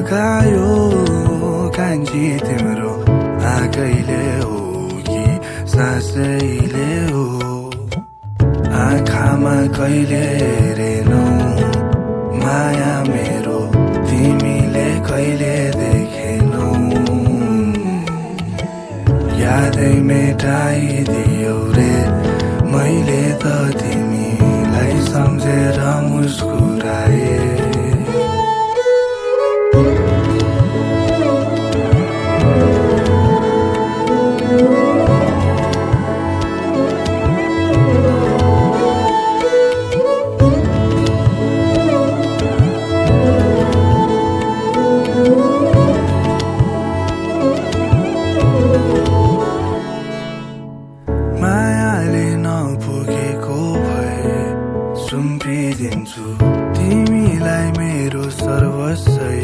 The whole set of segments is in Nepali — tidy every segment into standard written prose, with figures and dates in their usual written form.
लगायो कान्छी तिम्रो आँखैले हो कि सासैले हो आँखामा कहिले हेरेनौ माया मेरो तिमीले कहिले देखेनौ यादै मेटाइदियौ रे मैले त तिमीलाई सम्झेर मुस्कुराए मायाले नपुगेको भए सुम्पिदिन्छु तिमीलाई मेरो सर्वस्वै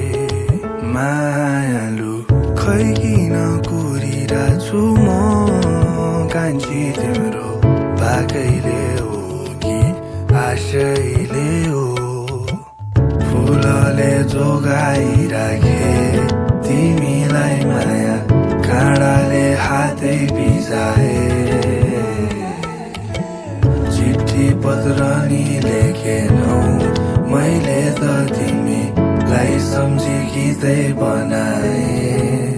मायालु खै किन कुरिरहेछु म कान्छी तिम्रो बाकैले हो कि आशैले हो फुलले जोगाइराखे तिमीलाई माया काँडाले हातै भिजाए चिठी पत्र नि लेखेनौ मैले त तिमीलाई सम्झी गीतै बनाए